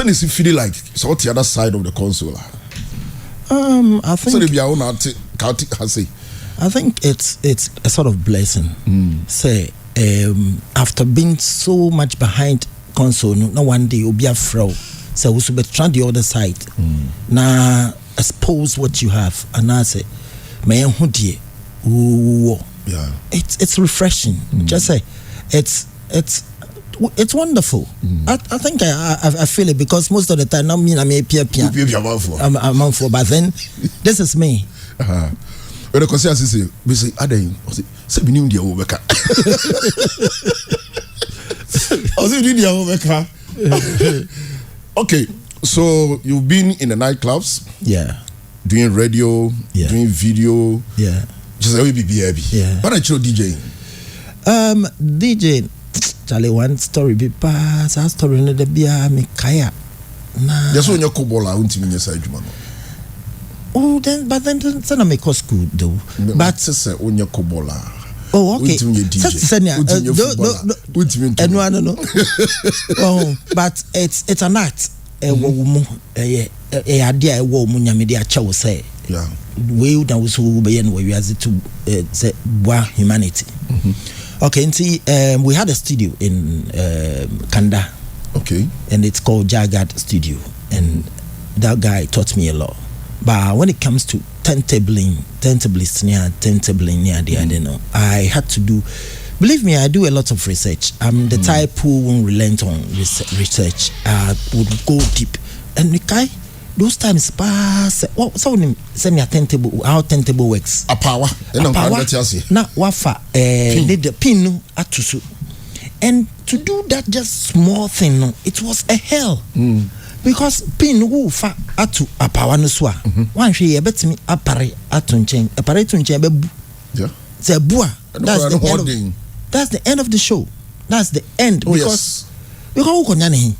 When is it feeling like? So what's the other side of the console? I think. So they own I think it's a sort of blessing. Say, after being so much behind console, no one day you'll be a fro. So we should try the other side. Now expose what you have, and I say, man, yeah, it's refreshing. Just say, it's wonderful. I think I feel it because most of the time, not me, I'm a peer. I'm on for, but then this is me. When the concern say, we say, "Ade, say we need the overka." Okay, so you've been in the nightclubs, doing radio, doing video, just a baby. But I chose DJing. DJing, Charlie, one story be pass. A story in the beer me kaya. Nah. Just when you kobola, unti me side jumano. Oh, then I make school though. But say when you kobola. Oh, okay. No. Oh, but it's an art. Idea woman media chow say. Yeah. We that was who be and we as to say humanity. Okay, and see, we had a studio in Kanda. Okay. And it's called Jagged Studio. And that guy taught me a lot. But when it comes to turntabling near the I don't know. I had to do, believe me, I do a lot of research. I'm the type who won't relent on research. I would go deep. And the guy, those times pass. What so send me a turntable? How turntable works? A power. Na wafa. Need the pin atusu. And to do that just small thing, no, it was a hell. Because pin who fa atu a power no swa. One she bet me apare atunchen. Apare tunchen be. Yeah. Say bua. That's the end of the show. That's the end. Oh, because who konyane.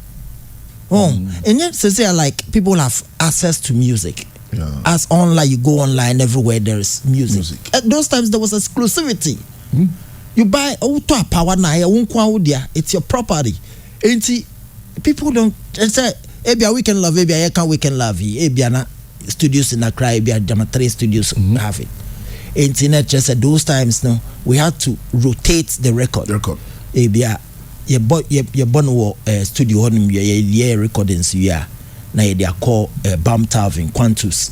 And yet say like people have access to music. Yeah. As online, you go online everywhere there is music. At those times there was exclusivity. You buy auto power na it's your property. People don't say ebia we can love ebia you can we can love ebia na studios in Accra ebia Jama 3 studios have it. Internet just said those times no we had to rotate the record. Ebia ye born studio honum ye recordings na they are called Bam Talvin Quantus.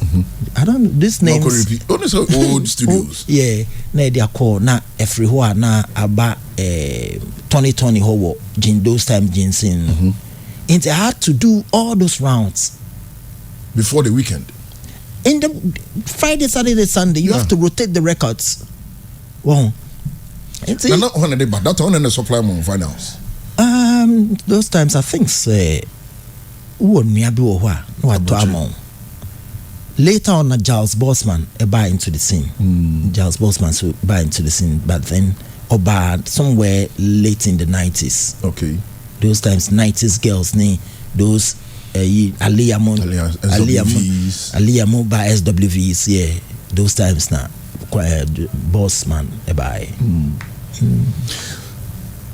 I don't know this name. Only so old studios. Yeah, na they are called na everywhere na aba 2020 ho in those times ginseng. And they had to do all those rounds before the weekend. In the Friday, Saturday, Sunday, you have to rotate the records. Well, not on a day, but that's on the supply more finals. Those times I think later on, Giles Bossman buy into the scene. Giles Bossman so buy into the scene, but then somewhere late in the 90s. Okay. Those times 90s girls those Aliyah by SWVs, yeah. Those times now Bossman buy.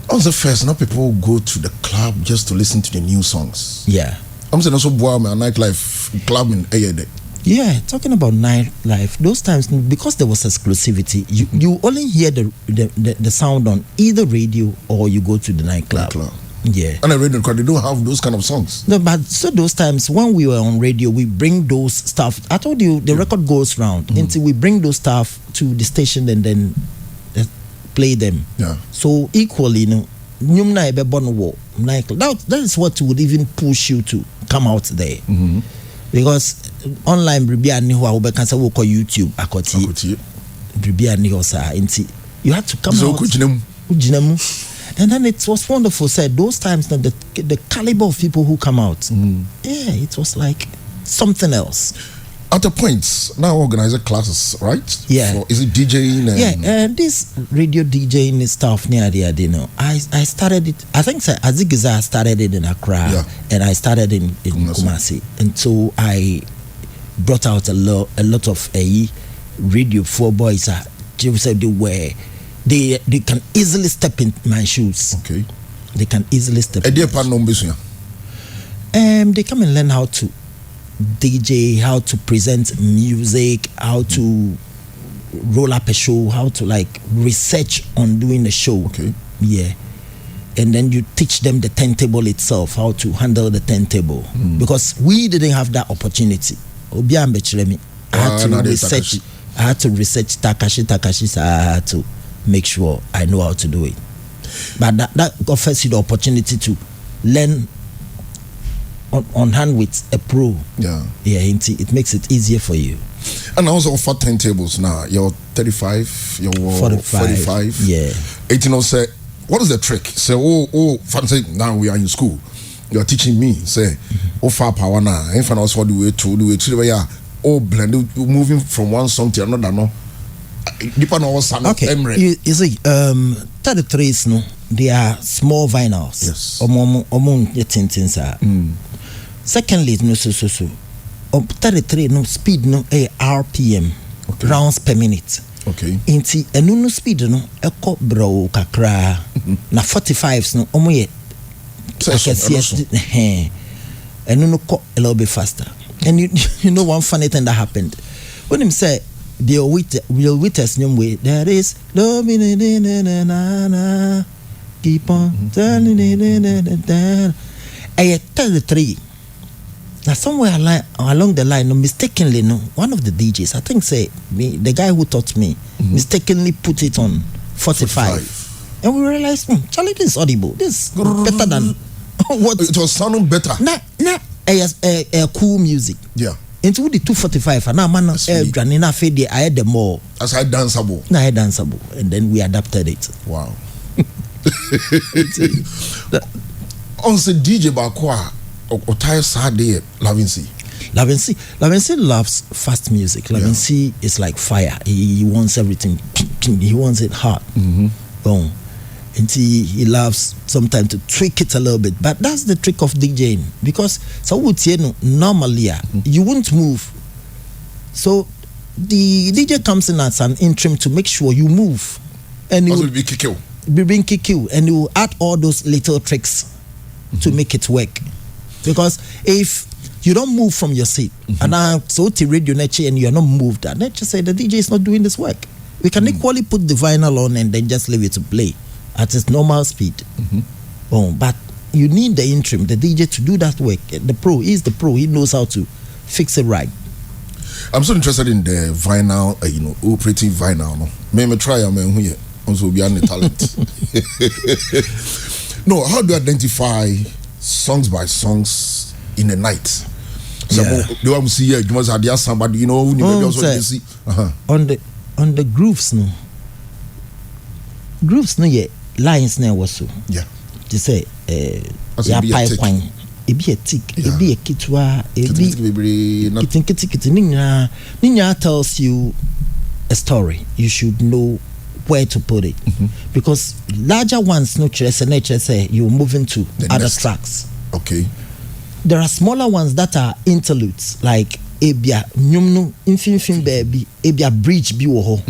Also first now people go to the club just to listen to the new songs. Yeah. I'm saying also nightlife club in Ayede. Yeah, talking about nightlife, those times because there was exclusivity, you only hear the sound on either radio or you go to the nightclub. Yeah. And I radio because they don't have those kind of songs. No, but so those times when we were on radio, we bring those stuff. I told you the record goes round until we bring those stuff to the station and then play them. Yeah. So equally, that is what would even push you to come out there. Because online YouTube you had to come out. And then it was wonderful. Said those times that the caliber of people who come out, it was like something else. At a point, now organize classes, right? Yeah. So is it DJing? This radio DJing stuff near the I started it. I think Azigiza started it in Accra, and I started in Kumasi, and so I brought out a lot of radio for boys. They can easily step in my shoes. Okay. They can easily step. They come and learn how to DJ, how to present music, how to roll up a show, how to like research on doing the show. Okay. Yeah. And then you teach them the turntable itself, how to handle the turntable. Because we didn't have that opportunity. I had to research Takashi, so I had to make sure I know how to do it. But that offers you the opportunity to learn on hand with a pro. Yeah. Yeah, it makes it easier for you. And I also offer turntables now. You're 35, you're 45. Yeah. 18 say, what is the trick? Say, fancy, now we are in school. You're teaching me, say, far power now. If I know what do it to do it, blend, moving from one song to another, no. Okay, you see, 33s, no, they are small vinyls. Yes. Secondly, no, so. 33, no, speed, no, RPM, okay. rounds per minute. Okay. Inti, no speed, no, eko bro kakra. Na 45s, no, I can see and no a little bit faster. And you know one funny thing that happened when him said the real witness way there is keep on turning it. I 33. Now somewhere along the line, no, mistakenly, no, one of the DJs, I think, the guy who taught me, mistakenly put it on 45. And we realized, Charlie, this is audible. This is better than what it was sounding better. A cool music. Yeah. Into the 245, and now man, Ghanaian fade, I had them more. As I danceable. I had danceable, and then we adapted it. Wow. On the DJ Bakwa. Lavency loves fast music. Lavency is like fire. He wants everything. He wants it hot. Boom. And he loves sometimes to tweak it a little bit. But that's the trick of DJing. Because normally you won't move. So the DJ comes in as an interim to make sure you move. And he will be being kick and he will add all those little tricks to make it work. Because if you don't move from your seat, and I so to radio nature and you're not moved, and let's just say the DJ is not doing this work. We can equally put the vinyl on and then just leave it to play at its normal speed. But you need the interim, the DJ, to do that work. The pro is the pro; he knows how to fix it right. I'm so interested in the vinyl, operating vinyl. No, maybe try here. Also, be the talent. No, how do you identify songs by songs in the night? So you want to see you must have somebody on the grooves no lines now was so to say pipeline it be a tick it be a kitwa it be ninya tells you a story. You should know where to put it because larger ones no say you're moving to the other tracks. Okay. There are smaller ones that are interludes like ebia nyumno infin baby ebia bridge bi wo ho.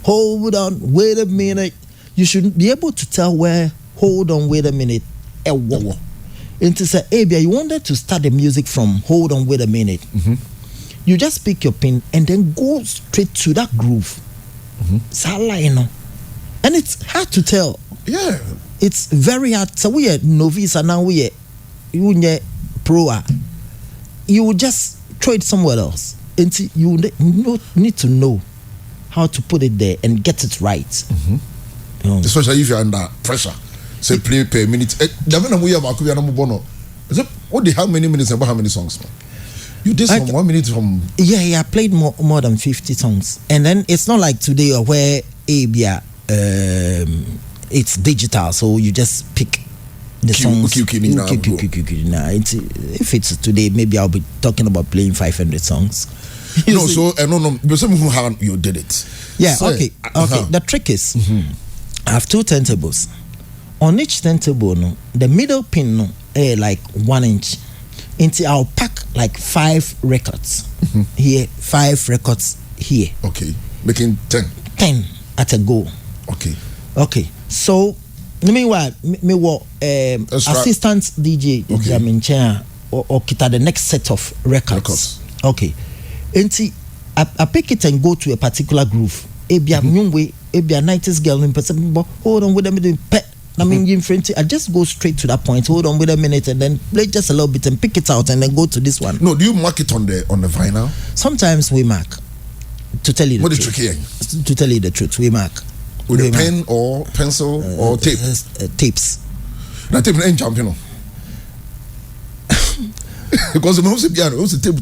Hold on, wait a minute. You should be able to tell where hold on, wait a minute. Into say ebia you wanted to start the music from hold on, wait a minute. You just pick your pin and then go straight to that groove. And it's hard to tell. Yeah, it's very hard. So we are novice and now we are pro. You will just throw it somewhere else. And you need to know how to put it there and get it right. Especially if you're under pressure. Say play per minute. How many minutes and how many songs? You did some 1 minute from... Yeah, I played more than 50 songs. And then it's not like today where it's digital, so you just pick the songs. If it's today, maybe I'll be talking about playing 500 songs. No, you did it. Yeah, so, okay. The trick is, I have two turntables. On each turntable, the middle pin, like 1 inch. Until I'll pack like 5 records here, 5 records here. Okay, making 10 at a go. Okay. So Meanwhile, me assistant DJ Jamin or kita the next set of records. Okay. And see, I pick it and go to a particular groove. Ebia Nyungwe, Ebia 90s girl in person. Hold on with a minute, pet. I just go straight to that point. Hold on with a minute and then play just a little bit and pick it out and then go to this one. No, do you mark it on the vinyl? Sometimes we mark. To tell you the truth. What is tricky? To tell you the truth, we mark. With a pen or pencil or tape? Tapes. Now tape ain't jumping on. Because the most of the tape.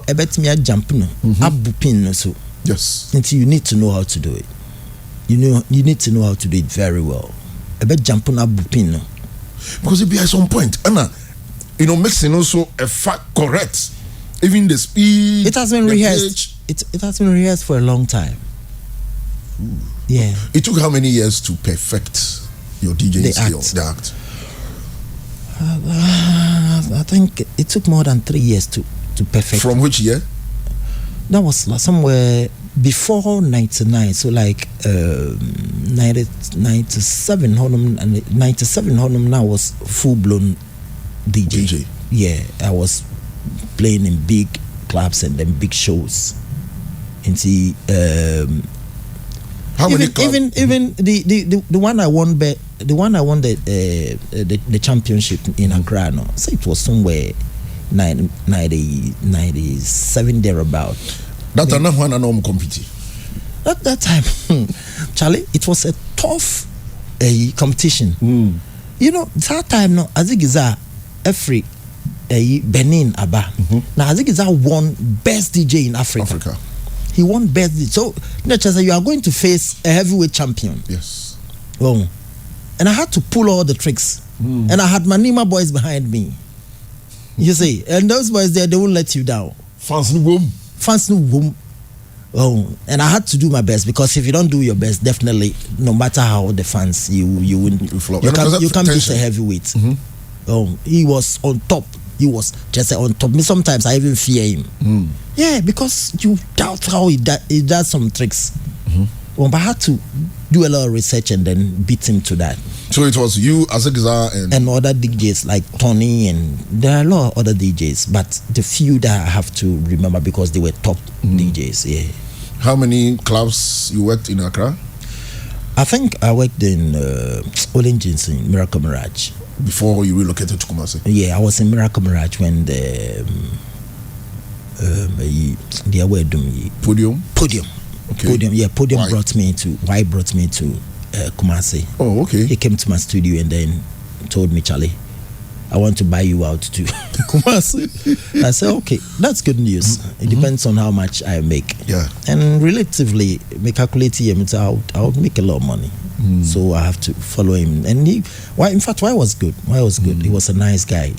I bet me a jump no. Abu pin so. Yes. Until you need to know how to do it. You need to know how to do it very well. I bet jump on abu pin no. Because it be at some point, Anna, mixing also a fact correct. Even the speed. It has been rehearsed. It has been rehearsed for a long time. Ooh. Yeah. It took how many years to perfect your DJing skill? The act. I think it took more than 3 years to perfect. From which year? That was somewhere before 99. So like 97. 97 now was full blown DJ. Yeah, I was playing in big clubs and then big shows. And see. How many clubs? Even the one I won the championship in Accra, no, so it was somewhere 97 thereabout. That time one and all competing. At that time, Charlie, it was a tough competition. That time no, Azigiza every Benin Aba. Now Azigiza won best DJ in Africa. He won best DJ. So you are going to face a heavyweight champion. Yes. Oh. And I had to pull all the tricks. And I had my Nima boys behind me. You see, and those boys there, they won't let you down. Fans no boom. Oh, and I had to do my best, because if you don't do your best, definitely, no matter how the fans, you wouldn't. You can't beat a heavyweight. Oh, he was on top. He was just on top. Me sometimes I even fear him. Yeah, because you doubt how he does some tricks. Well, but I had to do a lot of research and then beat him to that. So it was you, Azegza, and other DJs like Tony, and there are a lot of other DJs, but the few that I have to remember because they were top DJs. Yeah. How many clubs you worked in Accra? I think I worked in Oranges in Miracle Mirage. Before you relocated to Kumasi? Yeah, I was in Miracle Mirage when the Podium. Okay. Podium brought me to Kumasi. Oh, okay. He came to my studio and then told me, Charlie, I want to buy you out to Kumasi. I said, okay, that's good news. It depends on how much I make. Yeah. And relatively, me calculate him, I would make a lot of money. So I have to follow him. And why was good? He was a nice guy.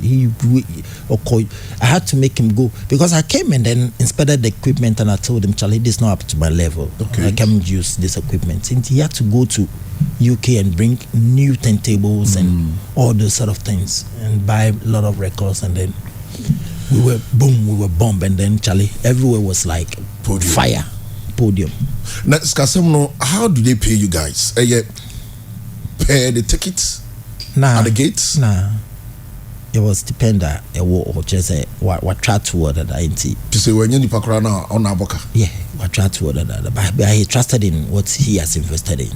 I had to make him go, because I came and then inspected the equipment and I told him, Charlie, this is not up to my level. Okay. I can't use this equipment. And he had to go to UK and bring new turntables and all those sort of things and buy a lot of records, and then we were bomb, and then Charlie, everywhere was like fire. Podium. Now, Skasemno, how do they pay you guys? Pay the tickets at the gates? Nah. It was dependent or just what try to order that. To say when you pakrana on Aboka. Yeah, what try to order that. But he trusted in what he has invested in.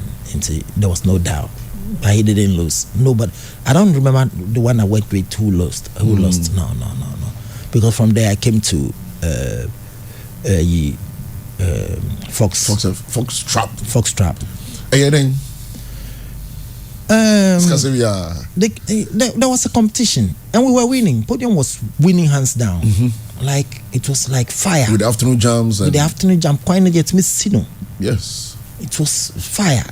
There was no doubt. But he didn't lose. No, but I don't remember the one I worked with who lost. No. Because from there I came to Fox Trap. Then there was a competition and we were winning. Podium was winning hands down. Like it was like fire. With the afternoon jams. With the afternoon jam, quite get Miss Sino. Yes. It was fire.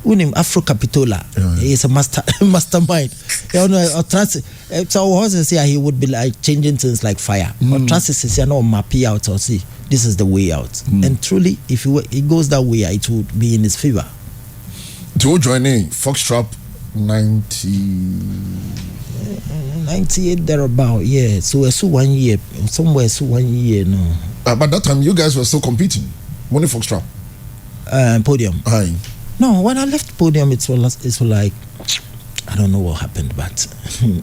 Unim Afro Capitola. He is a mastermind. So horses here he would be like changing things like fire. But transit is no mapping out or see this is the way out. And truly, if it goes that way, it would be in his favor. To joining Foxtrap 98 thereabout, yeah. So 1 year, somewhere 1 year, no. But that time you guys were still competing. Only Foxtrap. Podium. Aye. No, when I left Podium, it's like, I don't know what happened, but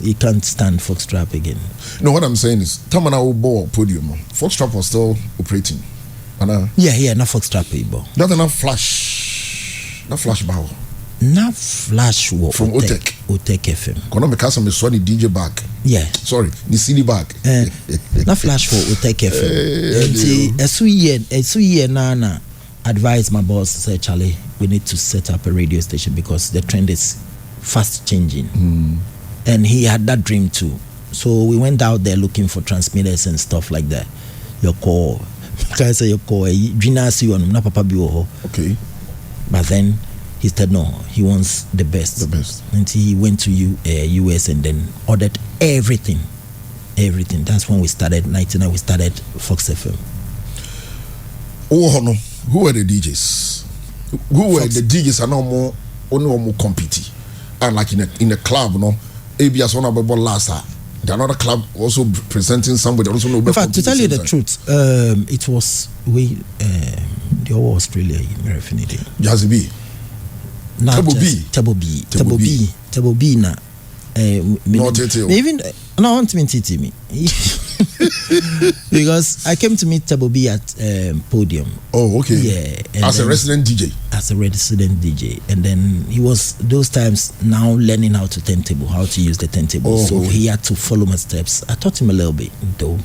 he can't stand Foxtrap again. No, what I'm saying is, Tamana Obo Podium, Foxtrap was still operating. Yeah, not Foxtrap people. Not enough flash bow. Not flash war from Otek FM. Kono me kasa me swani DJ back. Yeah. Sorry, the CD back. Not flash for Otek FM. Esu year na advise my boss, say Charlie, we need to set up a radio station because the trend is fast changing. And he had that dream too. So we went out there looking for transmitters and stuff like that. Your call. Can I say your call? Okay. But then he said no, he wants the best. And he went to US and then ordered everything. That's when we started 99. We started Fox FM. Oh no, who were the DJs? Who were the DJs? Are no more competing. And like in a club, no. ABS one about last year. The another club also presenting somebody also know. In fact, to tell you the truth, it was the whole Australia Merafinity. Jazzy B. Tabo B na. Even no, I want to meet me because I came to meet Tabo B at Podium. Oh, okay. Yeah, as a resident DJ. As a resident DJ, and then he was those times now learning how to turntable, how to use the turntable. So he had to follow my steps. I taught him a little bit though,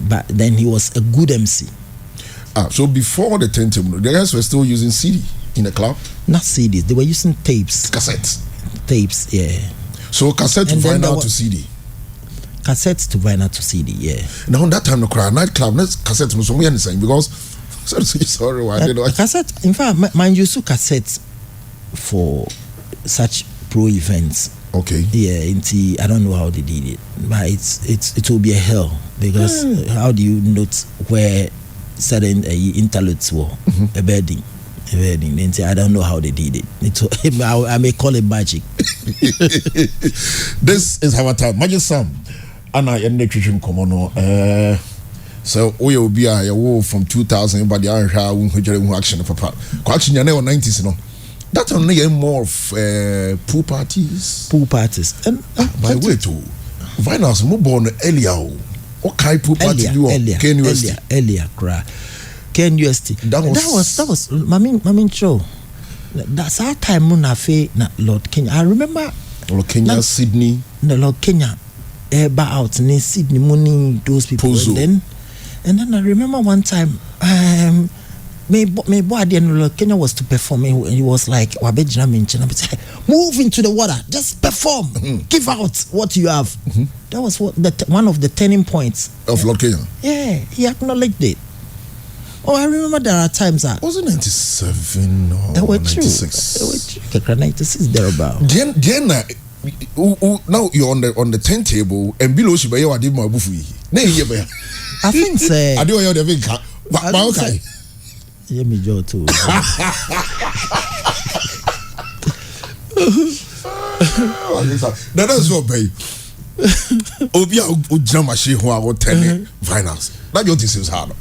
but then he was a good MC. So before the turntable, the guys were still using CD in the club. Not CDs, they were using tapes. Tapes, yeah. So cassette to vinyl to CD. Cassette to vinyl to CD, yeah. Now that time, the nightclub, cassette was somewhere inside because. Sorry, why did I? Cassette. In fact, mind you, so cassette for such pro events. Okay. Yeah, I don't know how they did it, but it will be a hell because how do you note where certain interludes were a bedding. I don't know how they did it. I may call it magic. This is HammerTime. Magic Sam. Anna and nutrition common. So we will be from 2000, but the action papa. Action you know 90s, you know. That's only more of pool parties. And by way to vinyls more born earlier. What kind pool party you are? Earlier, cry. KNUST. That was Mamin show. That's our time Munafe na Lord Kenya. I remember Lord Kenya, Sydney. No, Lord Kenya. Eba out in Sydney morning those people. And then I remember one time my boy Lord Kenya was to perform and he was like move into the water, just perform, give out what you have. That was one of the turning points of Lord Kenya. Yeah, he acknowledged it. Oh, I remember there are times that was it 97 or they were 96? They were true. 96 thereabout. Now you're on the turntable and below she buy did my buffy. I think say I do the thing. But okay. Yeah, me Joe too. That's what babe. Obia ujama she who are 10 vinyls. That your this is hard.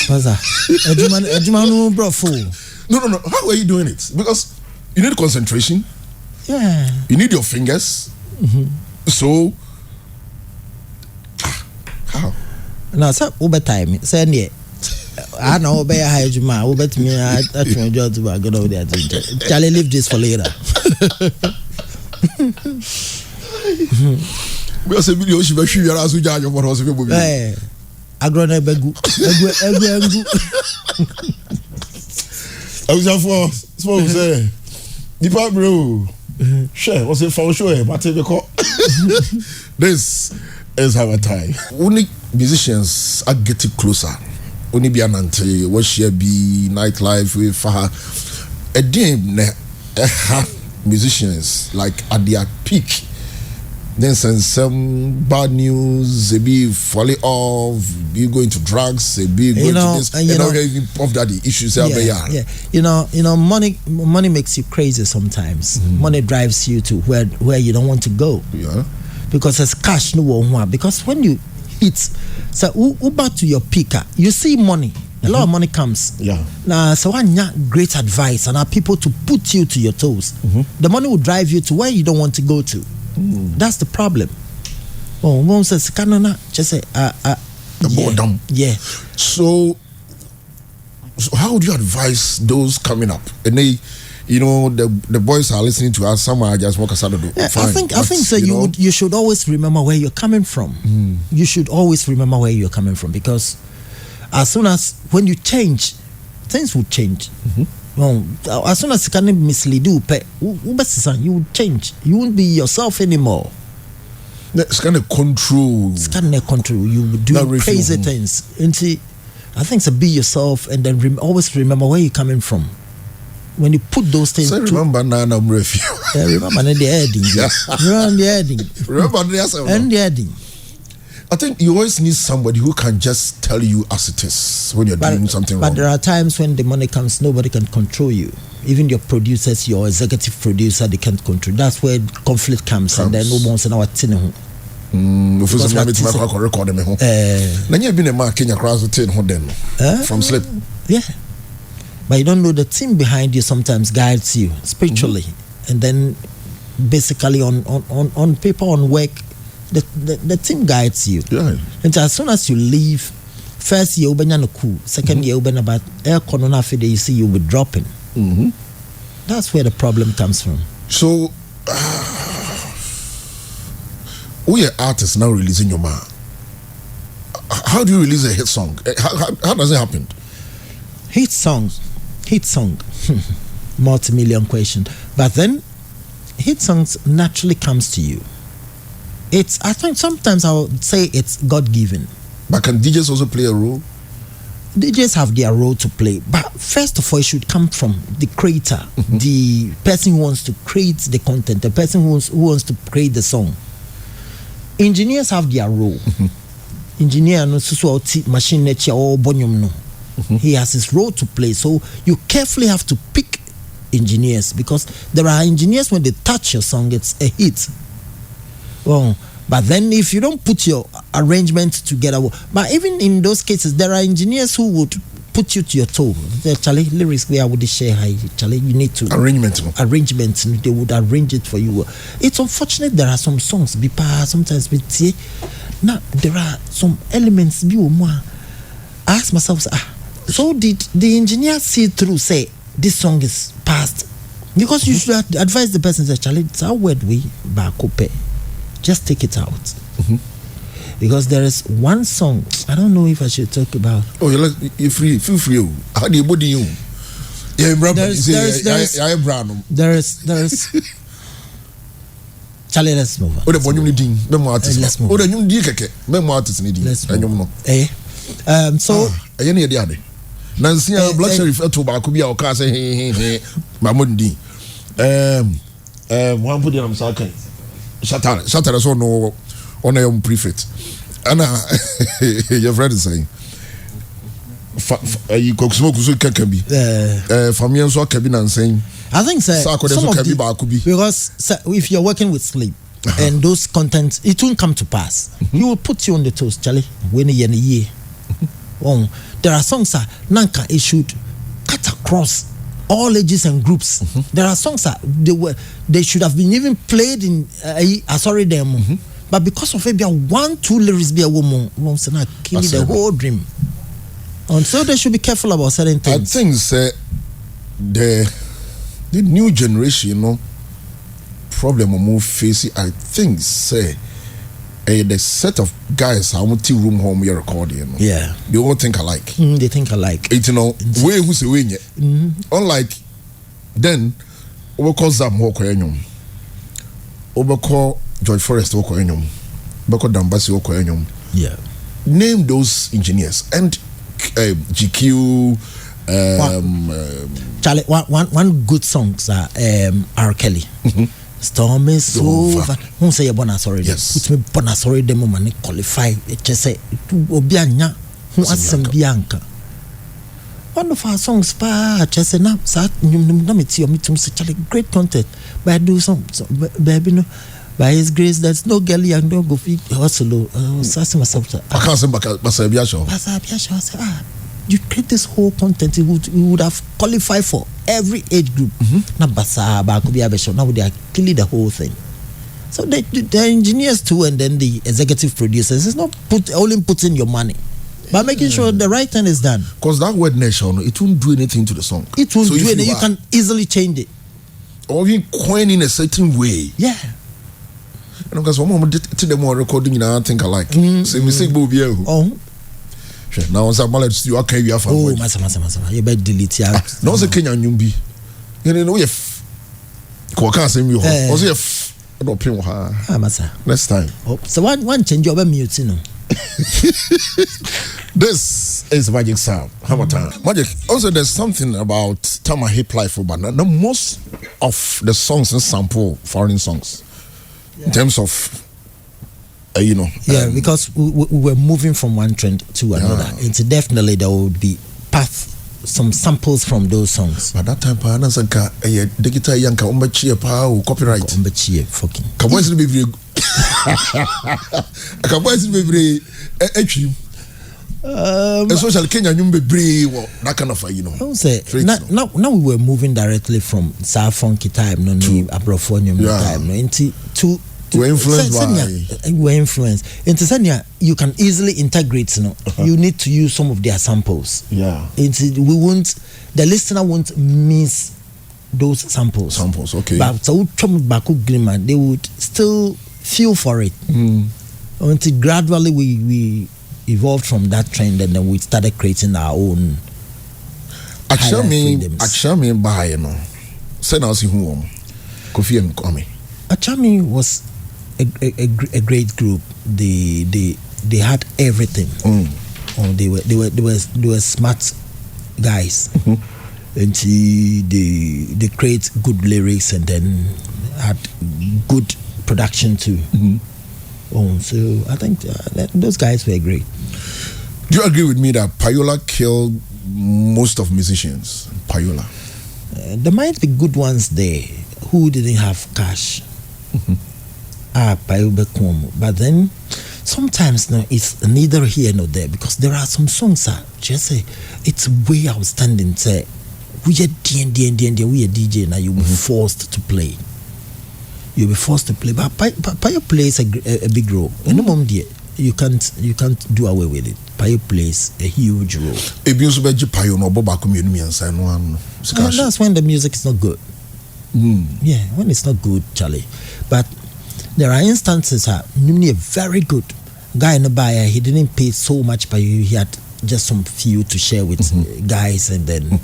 What's that? Ejumanu bro fool. No. How are you doing it? Because you need concentration. Yeah. You need your fingers. So how? No, so overtime. Say ne. I know be a high juma. Over to me. I try to do a good over there. Charlie, leave this for later. We also video she be sure as we judge what was people. Eh. Agrona begu. I was for suppose say. Deepa bro. Sure, was it for sure? But this is HammerTime. Only musicians are getting closer. Only be anante, what share be nightlife with a dim musicians like at their peak. Then some bad news, they be falling off, be going to drugs, they be going to this, and of that the issues are there. Yeah, you know, money makes you crazy sometimes. Money drives you to where you don't want to go. Yeah, because there's cash no one. Because when you hits. So back to your picker, you see money. A lot of money comes. Yeah. Now, so one great advice and are people to put you to your toes. The money will drive you to where you don't want to go to. That's the problem. Oh, one says, "Canona, just say, boredom." Yeah. So how would you advise those coming up? And they, the boys are listening to us. Some are just walk aside the door. Yeah, I think so. You should always remember where you're coming from. You should always remember where you're coming from, because as soon as when you change, things will change. Well, as soon as you can mislead you, you will change. You won't be yourself anymore. It's kind of control. You will do crazy things. And see, I think so. Be yourself, and then always remember where you're coming from. When you put those things, so remember now, I'm refused. Remember the heading. Remember the heading. Remember the heading. I think you always need somebody who can just tell you as it is when you're doing something wrong. But there are times when the money comes, nobody can control you. Even your producers, your executive producer, they can't control. That's where conflict comes. And then no one says, "Now what's in it?" From sleep. Yeah. But you don't know the team behind you sometimes guides you spiritually. And then basically on paper, on work, the team guides you. Yeah. And as soon as you leave, first year no cool, second year about air corona fide, you see you will dropping. That's where the problem comes from. So we are artists now releasing your man. How do you release a hit song? How does it happen? Hit song. Multi-million question. But then hit songs naturally comes to you. I think sometimes I would say it's God-given. But can DJs also play a role? DJs have their role to play, but first of all, it should come from the creator, the person who wants to create the content, the person who wants to create the song. Engineers have their role. Engineer no so machine nature or bonyum no. He has his role to play. So you carefully have to pick engineers, because there are engineers when they touch your song, it's a hit. Well, but then if you don't put your arrangement together, but even in those cases, there are engineers who would put you to your toe. Charlie, lyrics where I would share high. Charlie, you need to arrangement. They would arrange it for you. It's unfortunate there are some songs sometimes now there are some elements I ask myself, so did the engineer see through, say this song is past? Because you should advise the person, say, Charlie, it's our word we back up. Just take it out. Because there is one song, I don't know if I should talk about. Oh, you're free, feel free. How do you body you? Yeah, there is Charlie, let's move on. Let's move. So Nancy Black Sheriff to Bakubia or Casa Mamundi. One put on second. Shatter so no on a prefect. Anna, your friend is saying, you cook smoke so can be. From me, so cabin and saying, I think because if you're working with sleep and those contents, it won't come to pass. You will put you on the toes, Charlie, when a year. There are songs that Nanka issued cut across all ages and groups. There are songs that they should have been even played in but because of maybe 1-2 lyrics be a woman wants to kill the whole dream. And so they should be careful about certain things. I think the new generation, problem more facing. I think the set of guys how much room home you're recording. Yeah, they all think alike. They think alike. It way who's a win. Unlike then, we call Zam walk enyum. We call George Forrest walk enyum. We call Dambasi walk enyum. Yeah. Name those engineers and GQ. Charlie, one good songs are R. Kelly. Storm is over. Who say bonus sorry? Yes. Put me bonus sorry. The moment qualify, it just say Obianya. Who asks Bianca? One of our songs, just say now. Sat, you know me. Say Charlie, great content. But I do some baby no. By His grace, there's no girl young don't go feed hustle. I can't say you create this whole content, you would have qualified for every age group. Now they are killing the whole thing. So the engineers too, and then the executive producers, it's not only putting your money, but making sure the right thing is done. Because that word nation, it won't do anything to the song. It won't do anything. You can easily change it. Or even coin in a certain way. Yeah. And because one moment to them more recording, I think I like. Say mistake will be oh. Now as a mallet you are carry off. Oh, masa. You better delete ya. No, say Kenya nyumbi. You know if ko kan say me ho. O say if do pin ha. Masa. Next time. Oh, so one change over mute no. This is Magic Sound. HammerTime. Magic. Also, there's something about Tama hip life for but most of the songs and sample foreign songs. In terms of because we were moving from one trend to another. It's definitely there would be some samples from those songs. But that time pa na sanka digital yanka umbachi pa copyright umbachi fucking kaboys be very kaboys be very etwi social Kenya nyumbe brave that kind of I would say now we were moving directly from South funky time abrofonium time into to we're influenced into Sanya you can easily integrate you need to use some of their samples the listener won't miss those samples okay, but so they would still feel for it until gradually we evolved from that trend and then we started creating our own. Achami by say now see who Kofi and Kwame. Achami was a great group. They had everything. They were smart guys, and they create good lyrics and then had good production too. So I think those guys were great. Do you agree with me that Payola killed most of musicians? Payola. There might be good ones there who didn't have cash. But then sometimes it's neither here nor there because there are some songs just say it's way outstanding. Say we are D&D, we are DJ now. You'll be forced to play. You'll be forced to play. But Payo plays a big role. In the moment, you can't do away with it. Payo plays a huge role. That's when the music is not good. Yeah, when it's not good, Charlie. But there are instances Nimni a very good guy in the buyer. He didn't pay so much by you. He had just some few to share with guys, and then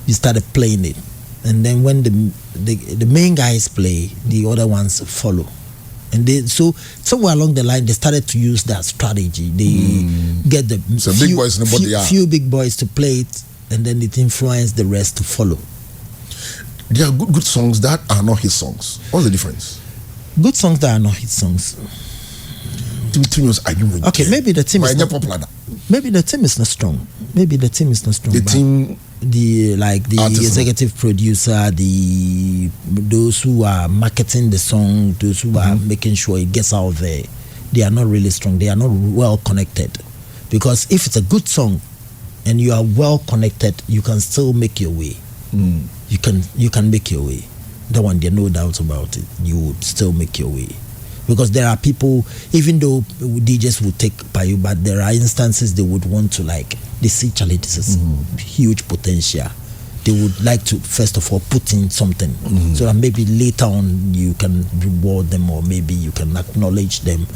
you started playing it. And then when the main guys play, the other ones follow. And so somewhere along the line, they started to use that strategy. They get the few big boys to play it, and then it influenced the rest to follow. There are good songs that are not his songs. What's the difference? Good songs that are not his songs. Okay, maybe the team is not popular. Maybe the team is not strong. The team, the executive producer, those who are marketing the song, those who are making sure it gets out there, they are not really strong. They are not well connected. Because if it's a good song and you are well connected, you can still make your way. You can make your way. That one, there are no doubts about it. You would still make your way. Because there are people, even though DJs would take Payo, but there are instances they would want to they see Charlie, this is huge potential. They would like to, first of all, put in something so that maybe later on you can reward them, or maybe you can acknowledge them,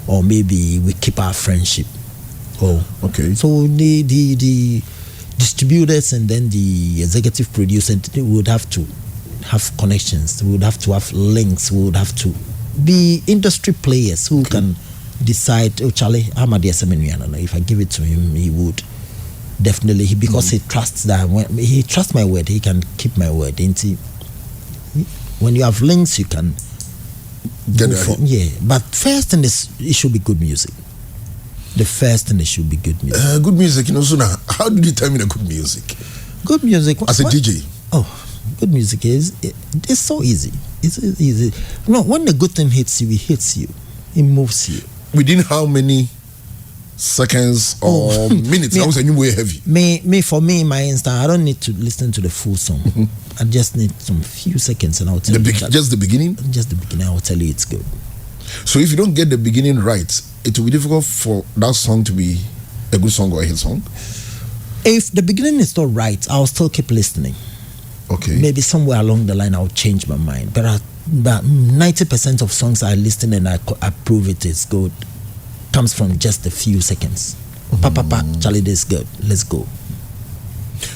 or maybe we keep our friendship. Okay. So the distributors and then the executive producer would have to have connections. We would have to have links. We would have to be industry players who can decide, Charlie, if I give it to him, he would definitely, because he trusts that he trusts my word, he can keep my word. When you have links, you can get it. But first thing is, it should be good music. The first thing, it should be good music. Good music, Suna. How did you tell me the good music? Good music as a DJ. Good music it's so easy. It's easy. No, when the good thing hits you, it hits you. It moves you. Within how many seconds or minutes? I was a new way heavy. For me, my instant, I don't need to listen to the full song. I just need some few seconds, and I'll tell you. Just the beginning. Just the beginning. I will tell you it's good. So if you don't get the beginning right, it will be difficult for that song to be a good song or a hit song. If the beginning is not right, I'll still keep listening. Okay. Maybe somewhere along the line I'll change my mind. But 90% of songs I listen and I approve it is good comes from just a few seconds. Charlie, this is good. Let's go.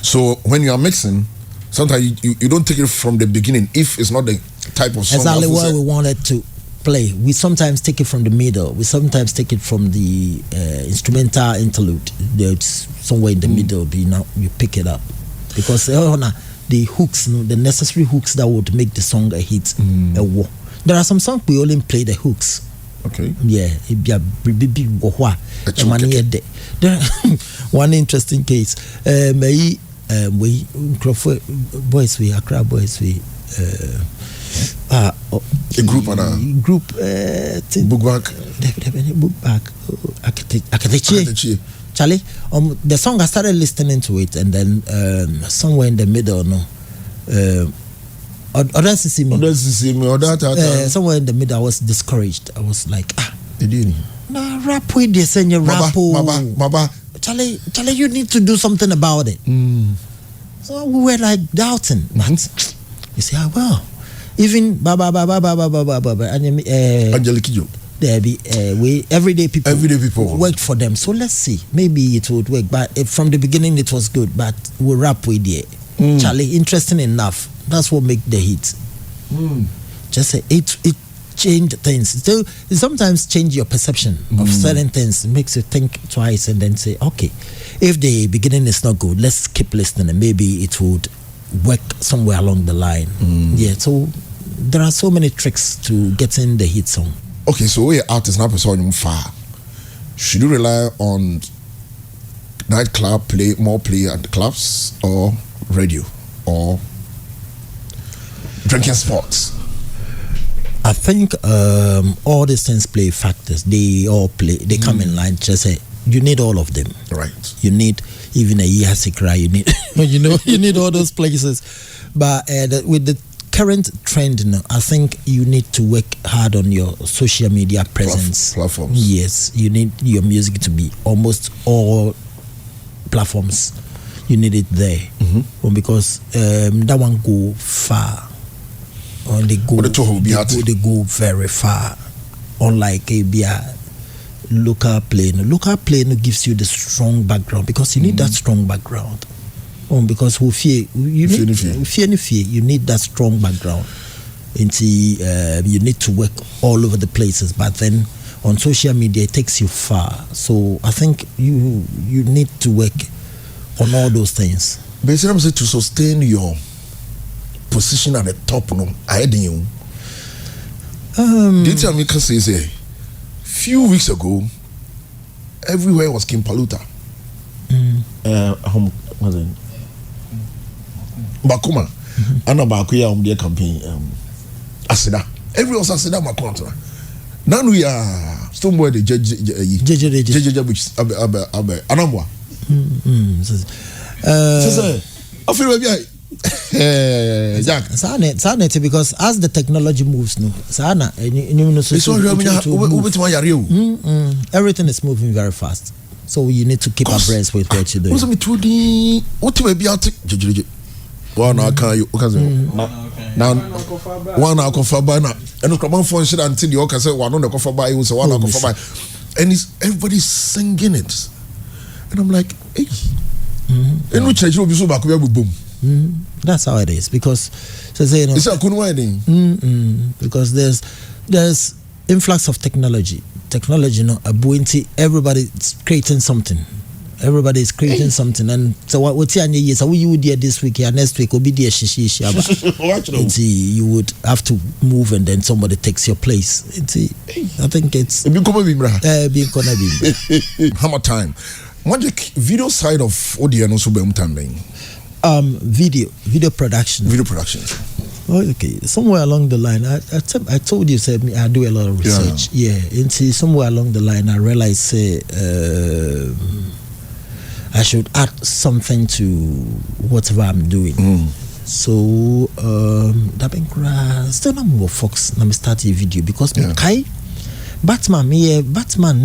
So when you are mixing, sometimes you don't take it from the beginning if it's not the type of song. Exactly what we wanted to play. We sometimes take it from the middle. We sometimes take it from the instrumental interlude. It's somewhere in the middle. You pick it up because the hooks, the necessary hooks that would make the song a hit. There are some songs we only play the hooks. Okay. Yeah, one interesting case. We boys we Accra boys we a group book back. Charlie, the song I started listening to it, and then somewhere in the middle, somewhere in the middle, I was discouraged. I was like, rap with this and your rap. Charlie, you need to do something about it. So we were like doubting, but you say, even Angelique. There be everyday people worked for them, so let's see, maybe it would work. But from the beginning it was good, but we rap with it. Charlie, interesting enough, that's what make the hit. Just say it changed things. So it sometimes change your perception of certain things. It makes you think twice and then say, okay, if the beginning is not good, let's keep listening and maybe it would work somewhere along the line. Yeah, so there are so many tricks to getting the hit song. Okay, so we are artists now pursuing far. Should you rely on nightclub play at the clubs, or radio, or drinking spots? I think all these things play factors. They all play. They come in line. Just say you need all of them. Right. You need even a Yasikra. You need you need all those places. But with the current trend, I think you need to work hard on your social media presence. Platforms. Yes, you need your music to be almost all platforms. You need it there, because that one go far. They go very far. Unlike a local plane. Local plane gives you the strong background because you need that strong background. Because you need that strong background. You need to work all over the places, but then on social media it takes you far. So I think you need to work on all those things. But to sustain your position at the top, ahead you. Did you can say few weeks ago, everywhere was Kimpaluta. Bakuma, Anna Bakuya their campaign, Asida. Everyone was Asida Makontra. Now we are somewhere the judge, Anamwa. I feel like Jack. Sanity, because as the technology moves, everything is moving very fast. So you need to keep abreast with what you're doing. One I can't you now one I can buy now and come on phone shit until you can say one on the coffee buy you so one I can buy and everybody's singing it and I'm like hey and we change will be so back we boom. That's how it is because it's a good wedding because there's influx of technology a buoyancy. Everybody's creating something. Everybody is creating something, and so what you so you would do this week, next week will be there. You would have to move, and then somebody takes your place. I think it's HammerTime. What the video side of audio no so Video production. Video production. Oh, okay. Somewhere along the line, I told you, said I do a lot of research. Yeah. And see, somewhere along the line, I realized, I should add something to whatever I'm doing. So, still I'm Fox. Let me start a video because Batman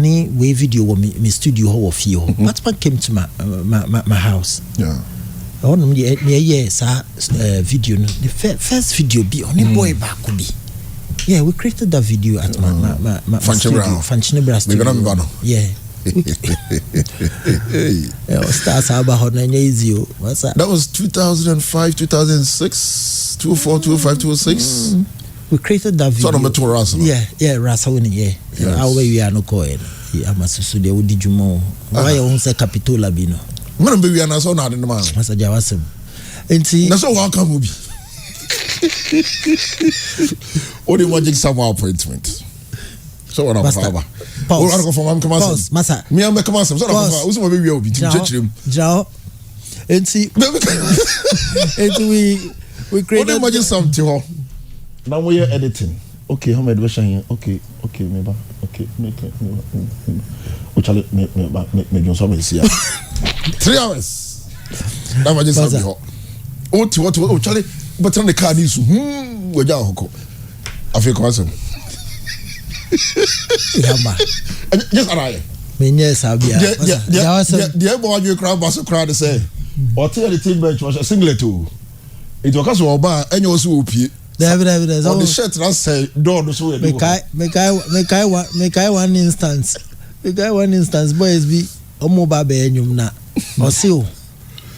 ni we video me studio how of you. Batman came to my house. Yeah. On video the first video be on a boy back could be. Yeah, we created that video at my studio. Functional studio. Yeah. Stars about that was 2005, 2006, 2004, 2005, 2006. We created that video. Rasa winning, our way we are no coin. I'm a studio with Dijumo. Why you won't say Capitola Bino? Man, we are not so not in the man. Master Jawasem. And see, that's all welcome will be. What do you want some appointment? So what I'm Pause. Massa. Me and come on, so who's my baby will be teaching him. And see, and we created imagine something. Now we are editing. Okay, how many version here? Okay, maybe. Okay, make you some here. 3 hours. Now imagine something. What, Charlie, but on the car needs to we down hoko. I feel constant. Yes, I yes, I'll be. The boy you crowd was a crowd to say, or tell the team bench was a singlet too. It was also a bar and you also whoopie. Evidence. On the shirt, that's say, door so make I one instance. Make I one instance, boys be mobile benyum na. Or see,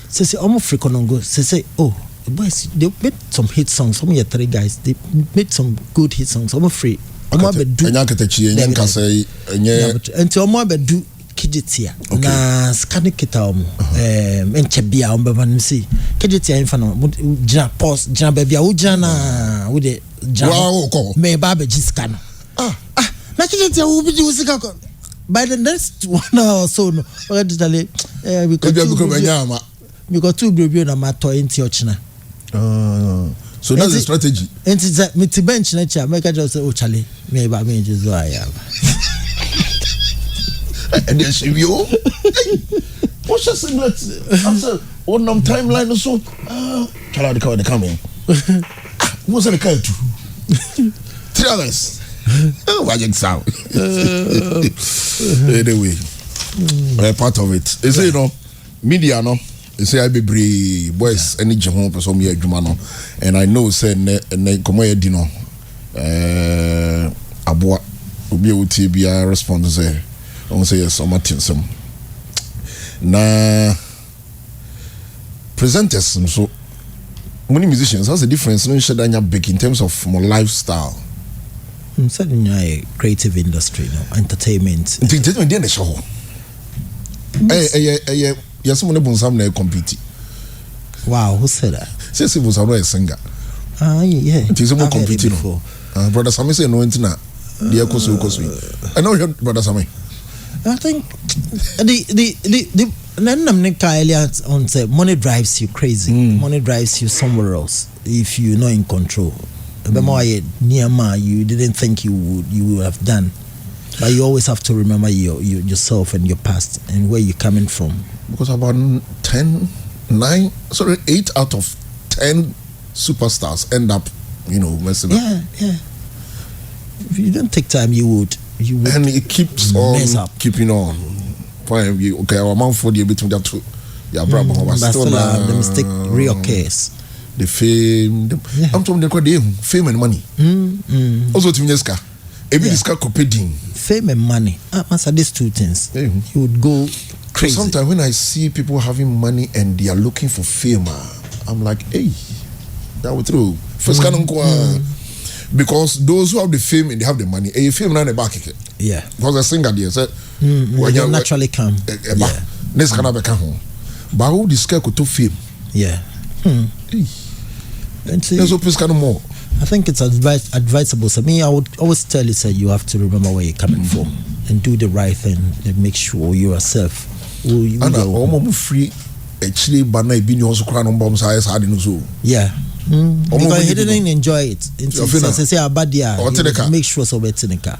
say, almost freaking say, oh, the boys, they made some hit songs. Some of your 3 guys, they made some good hit songs. I'm free. I'm about to do. And to I'm about to do Kijitia. Na scanning kita enchebia umbevan see. Kijitia infano. Pause. Baby ujana ude. Me babe jiskana. Na Kijitia ubi usika. By the next 1 hour or so, no. We got 2 baby na mato into ochina. So that's the strategy. And it's that me to bench nature. Make I just say, oh Charlie, me ba me just do I have. And then she you. What's your singlet? I'm saying, on timeline or so. Charlie, the car they come in. What's the car too? 3 hours. Why you sound? Anyway, part of it. Is it media no? They say I be brave boys any jehon person me adwuma no, and I know say ne komo ye di no aboa obi oti bia respond say on say yes Martin some na presenters so many musicians how's the difference no share that big in terms of more lifestyle. Said in a creative industry, entertainment dey show. Yes, someone who some compete. Wow, who said that? Says he was a singer. Yeah. It is more competing. Brother Sammy say no intina. The Kosu. I know your brother Sammy. I think the on say money drives you crazy. Money drives you somewhere else if you're not in control. You didn't think you would have done. But you always have to remember yourself and your past and where you're coming from. Because about 8 out of 10 superstars end up, messing up. Yeah. If you don't take time, you would. And it keeps on keeping on. Okay, our man for the between that two. Yeah, bravo. The mistake reoccurs. The fame. I'm talking about fame and money. Also, to Mineska. Fame and money. Master, these 2 things. You would go crazy. Sometimes when I see people having money and they are looking for fame, I'm like, hey, that was true. First because those who have the fame and they have the money, fame not the back. Yeah. Because a singer there said, when you naturally come. Next can have home. But who this guy could to fame? Yeah. And see, there's more. I think it's advisable. So me, I would always tell you, say you have to remember where you're coming from and do the right thing and make sure you yourself. And I'm free actually bana ibi ni hoso kra no bomb size hard no so. Yeah. Because he didn't enjoy it. Say abadia. Make sure so better in the car.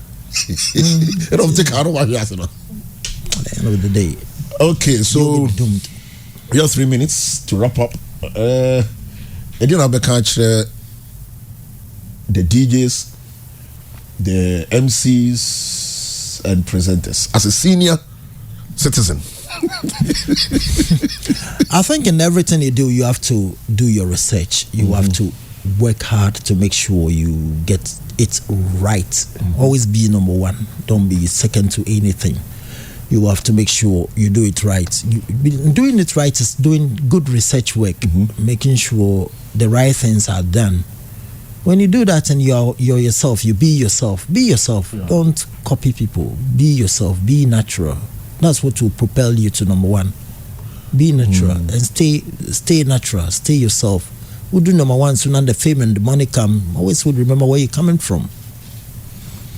It don't take out of what you ask no. At the end of the day. Okay, so we have 3 minutes to wrap up. I didn't catch the DJs, the MCs, and presenters. As a senior citizen, I think in everything you do, you have to do your research. You have to work hard to make sure you get it right. Always be number one. Don't be second to anything. You have to make sure you do it right. Doing it right is doing good research work, making sure the right things are done. When you do that and you're yourself, you be yourself. Be yourself. Yeah. Don't copy people. Be yourself. Be natural. That's what will propel you to number one. Be natural and stay natural. Stay yourself. We'll do number one soon, and the fame and the money come. Always would remember where you're coming from.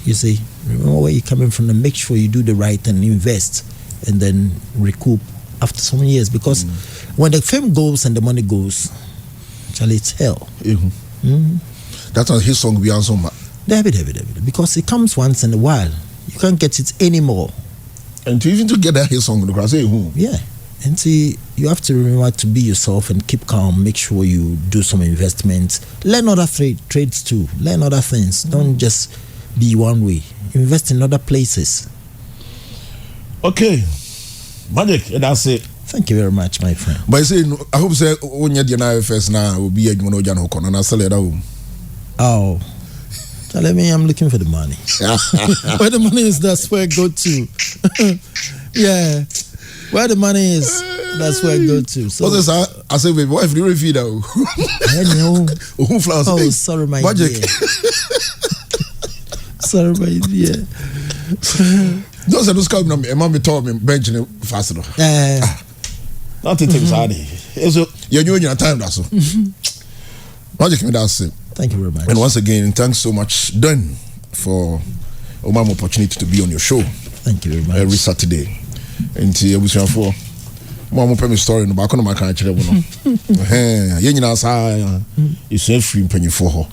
You see, remember where you're coming from and make sure you do the right and invest and then recoup after so many years. Because when the fame goes and the money goes, actually it's hell. That's not his song, Beyonce. David. Because it comes once in a while. You can't get it anymore. And to get that his song, yeah. And see, you have to remember to be yourself and keep calm. Make sure you do some investments. Learn other trades too. Learn other things. Don't just be one way. Invest in other places. Okay. Magic, that's it. Thank you very much, my friend. But I say, I hope say when you're the first now will be a Juno Hokon and I sell it out. Oh. Tell me I'm looking for the money. Where the money is, that's where I go to. Yeah. Where the money is, that's where I go to. So what's this? I say, baby, what if you refeed out? Oh, sorry, my dear. Sorry, my dear. Those are those coming on me. Mommy told me benching faster. Nothing takes hard. So you're doing your time, that's so. Magic, that's it. Thank you very much. And once again, thanks so much, Dan, for my opportunity to be on your show. Thank you very much. Every Saturday. And I was for Mama Penny story no back on my country. You know, it's a free penny for her.